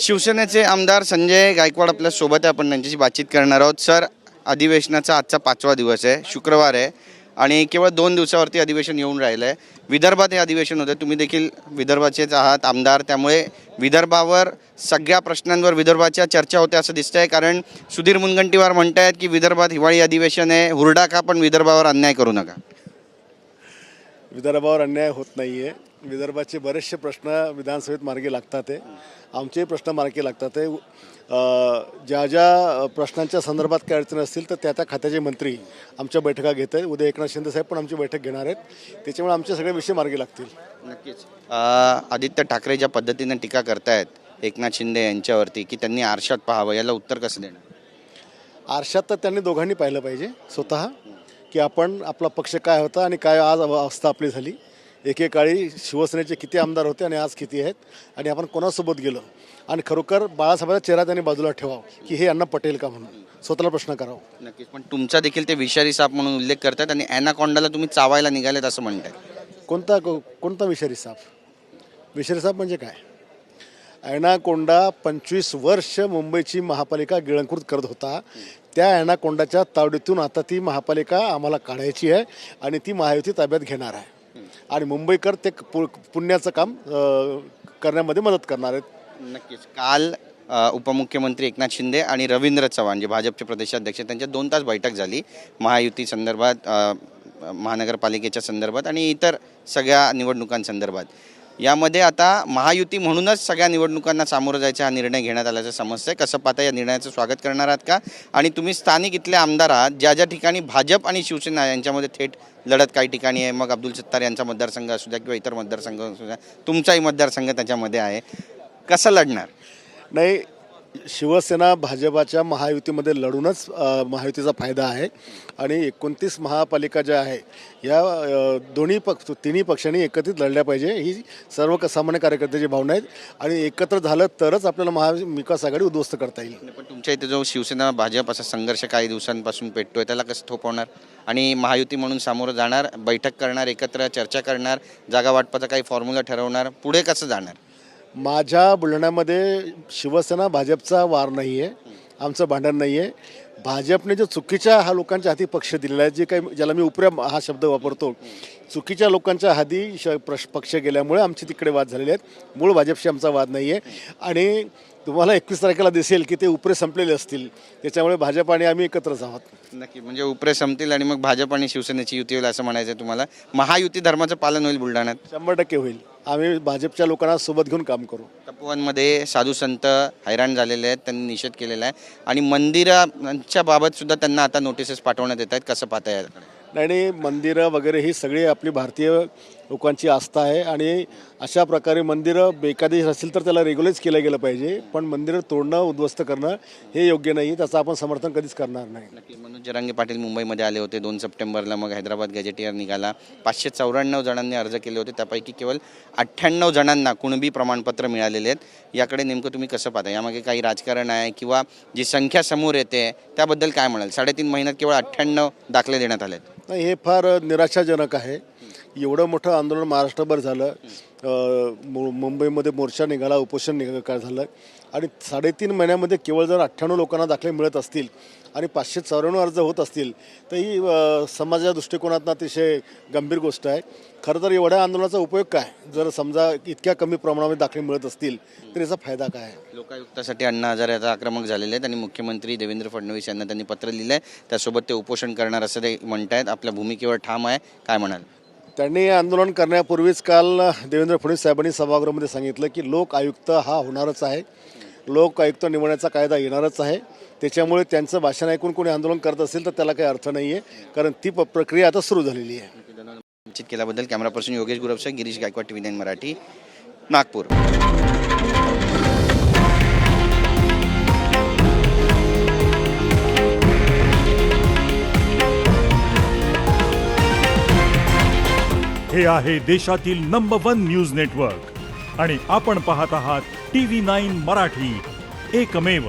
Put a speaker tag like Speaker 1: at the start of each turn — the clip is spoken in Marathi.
Speaker 1: शिवसेनेचे आमदार संजय गायकवाड आपल्या सोबत आहे. आपण त्यांच्याशी बातचीत करणार आहोत. सर, अधिवेशनाचा आजचा 5वा दिवस आहे, शुक्रवार आहे आणि केवळ 2 दिवसावरती अधिवेशन येऊन राहिलं आहे. विदर्भात हे अधिवेशन होतं. तुम्ही देखील विदर्भाचेच आहात आमदार, त्यामुळे विदर्भावर सगळ्या प्रश्नांवर विदर्भाच्या चर्चा होते असं दिसतंय. कारण सुधीर मुनगंटीवार म्हणतायत की विदर्भात हिवाळी अधिवेशन आहे, हुरडा खा पण विदर्भावर अन्याय करू नका.
Speaker 2: विदर्भावर अन्याय होत नाही आहे. विदर्भाचे बरेचसे प्रश्न विधानसभेत मार्गी लागतात आहे. आमचेही प्रश्न मार्गी लागतात आहे. ज्या ज्या प्रश्नांच्या संदर्भात काय अडचणी असतील तर त्या खात्याचे मंत्री आमच्या बैठका घेत आहेत. उद्या एकनाथ शिंदे साहेब पण आमची बैठक घेणार आहेत. त्याच्यामुळे आमचे सगळे विषय मार्गी लागतील.
Speaker 1: नक्कीच. आदित्य ठाकरे ज्या पद्धतीने टीका करतायत एकनाथ शिंदे यांच्यावरती की त्यांनी आरशात पाहावं, याला उत्तर कसं देणार?
Speaker 2: आरशात तर त्यांनी दोघांनी पाहिलं पाहिजे स्वतः की आपण आपला पक्ष काय होता आणि काय आज अवस्था आपली झाली. एकेकाळी शिवसेनेचे किती आमदार होते आणि आज किती आहेत आणि आपण कोणासोबत गेलो आणि खरोखर बाळासाहेबांचा चेहरा त्यांनी बाजूला ठेवावा की हे यांना पटेल का म्हणून स्वतःला प्रश्न करावा.
Speaker 1: नक्कीच. पण तुमचा देखील ते विषारी साप म्हणून उल्लेख करतात आणि ॲनाकोंडाला तुम्ही चावायला निघालेत असं म्हणताय.
Speaker 2: कोणता विषारी साप? विषारी साप म्हणजे काय? ॲनाकोंडा 25 वर्ष मुंबईची महापालिका गिळंकृत करत होता. त्या ॲनाकोंडाच्या तावडीतून आता ती महापालिका आम्हाला काढायची आहे आणि ती महायुती ताब्यात घेणार आहे आणि मुंबईकर ते पुण्याचं काम करण्यामध्ये मदत करणार आहेत.
Speaker 1: नक्कीच. काल उपमुख्यमंत्री एकनाथ शिंदे आणि रवींद्र चव्हाण जे भाजपचे प्रदेशाध्यक्ष त्यांच्या 2 तास बैठक झाली महायुती संदर्भात, महानगरपालिकेच्या संदर्भात आणि इतर सगळ्या निवडणुकांसंदर्भात. यामध्ये आता महायुती म्हणूनच सगळ्या निवडणुकांना सामोरं जायचा हा निर्णय घेण्यात आल्याचं समजतंय. कसं पाहता, या निर्णयाचं स्वागत करणार आहात का? आणि तुम्ही स्थानिक इथले आमदार आहात, ज्या ज्या ठिकाणी भाजप आणि शिवसेना यांच्यामध्ये थेट लढत काही ठिकाणी आहे, मग अब्दुल सत्तार यांचा मतदारसंघ असू द्या किंवा इतर मतदारसंघ असू द्या, तुमचाही मतदारसंघ त्याच्यामध्ये आहे, कसं लढणार?
Speaker 2: नाही, शिवसेना भाजपाच्या महायुतीमध्ये लढूनच महायुतीचा फायदा आहे आणि 29 महापालिका ज्या आहे या तिन्ही पक्षांनी एकत्रित लढल्या पाहिजे ही सर्वसामान्य कार्यकर्त्याची भावना आहे आणि एकत्र झालं तरच आपल्याला महाविकास आघाडी उद्ध्वस्त करता येईल.
Speaker 1: पण तुमच्या इथे जो शिवसेना भाजप असा संघर्ष काही दिवसांपासून पेटतोय, त्याला कसं थोपवणार आणि महायुती म्हणून सामोरं जाणार, बैठक करणार, एकत्र चर्चा करणार, जागा वाटपाचा काही फॉर्म्युला ठरवणार, पुढे कसं जाणार?
Speaker 2: माझ्या बुलढाण्यामध्ये शिवसेना भाजपचा वार नाही आहे, आमचं भांडण नाही आहे. भाजपने जो चुकीच्या लोकांच्या हाती पक्ष दिलेला आहे, जे काही ज्याला मी उपऱ्या हा शब्द वापरतो, चुकीच्या लोकांच्या हाती पक्ष गेल्यामुळे आमचे तिकडे वाद झालेले आहेत. मूळ भाजपशी आमचा वाद नाही आहे आणि तुम्हाला 21 तारखेला दिसेल की ते उपरे संपलेले असतील. त्याच्यामुळे भाजप आणि आम्ही एकत्रच आहोत.
Speaker 1: नक्की. म्हणजे उपरे संपतील आणि मग भाजप आणि शिवसेनेची युती होईल असं म्हणायचं तुम्हाला? महायुती धर्माचं पालन होईल बुलढाण्यात?
Speaker 2: 100% होईल. आम्ही भाजपच्या लोकांना सोबत घेऊन काम करू.
Speaker 1: तपोवनमध्ये साधू संत हैराण झालेले आहेत, त्यांनी निषेध केलेला आहे आणि मंदिरांच्या बाबत सुद्धा त्यांना आता नोटिसेस पाठवण्यात येत आहेत. कसं पाहता येईल?
Speaker 2: नाही, मंदिरं वगैरे ही सगळी आपली भारतीय लोकांची आस्था आहे आणि अशा प्रकारे मंदिरं बेकायदेशीर असतील तर त्याला रेग्युलाइज केलं गेलं पाहिजे, पण मंदिरं तोडणं, उद्ध्वस्त करणं हे योग्य नाही. त्याचं आपण समर्थन कधीच करणार नाही.
Speaker 1: नक्की. मनोज जरांगे पाटील मुंबईमध्ये आले होते 2 सप्टेंबरला, मग हैदराबाद गॅजेटियर निघाला. 594 जणांनी अर्ज केले होते, त्यापैकी केवळ 98 जणांना कुणबी प्रमाणपत्र मिळालेले आहेत. याकडे नेमकं तुम्ही कसं पाहता? यामागे काही राजकारण आहे किंवा जी संख्या समोर येते त्याबद्दल काय म्हणाल? 3.5 महिन्यात केवळ 98 दाखले देण्यात आले आहेत.
Speaker 2: नाही, हे फार निराशाजनक आहे. एवढं मोठं आंदोलन महाराष्ट्रभर झालं, मुंबईमध्ये मोर्चा निघाला, उपोषण झालं आणि 3.5 महिन्यामध्ये केवळ जर 98 लोकांना दाखले मिळत असतील आणि 594 अर्ज होत असतील तर ही समाजाच्या दृष्टिकोनातून अतिशय गंभीर गोष्ट आहे. खरं तर एवढ्या आंदोलनाचा उपयोग काय? जर समजा इतक्या कमी प्रमाणामध्ये दाखले मिळत असतील तर याचा फायदा काय आहे?
Speaker 1: लोकायुक्तासाठी अण्णा हजारे आता आक्रमक झालेले आहेत आणि मुख्यमंत्री देवेंद्र फडणवीस यांना त्यांनी पत्र लिहिलं आहे. त्यासोबत ते उपोषण करणार असं ते म्हणतायत. आपल्या भूमिकेवर ठाम आहे, काय म्हणाल?
Speaker 2: त्यांनी आंदोलन करण्यापूर्वीच काल देवेंद्र फडणवीस साहेबांनी सभागृहामध्ये सांगितलं की लोक आयुक्त हा होणारच आहे, लोक आयुक्त निवडण्याचा कायदा येणारच आहे. त्याच्यामुळे त्यांचं भाषण ऐकून कोणी आंदोलन करत असेल तर त्याला काही अर्थ नाही आहे, कारण ती प्रक्रिया आता सुरू झालेली आहे.
Speaker 1: निश्चित केल्याबद्दल कॅमेरा पर्सन योगेश गुरवसह गिरीश गायकवाड, TV 9 मराठी, नागपूर.
Speaker 3: हे आहे देशातील नंबर 1 न्यूज नेटवर्क आणि आपण पाहत आहात TV 9 मराठी, एकमेव.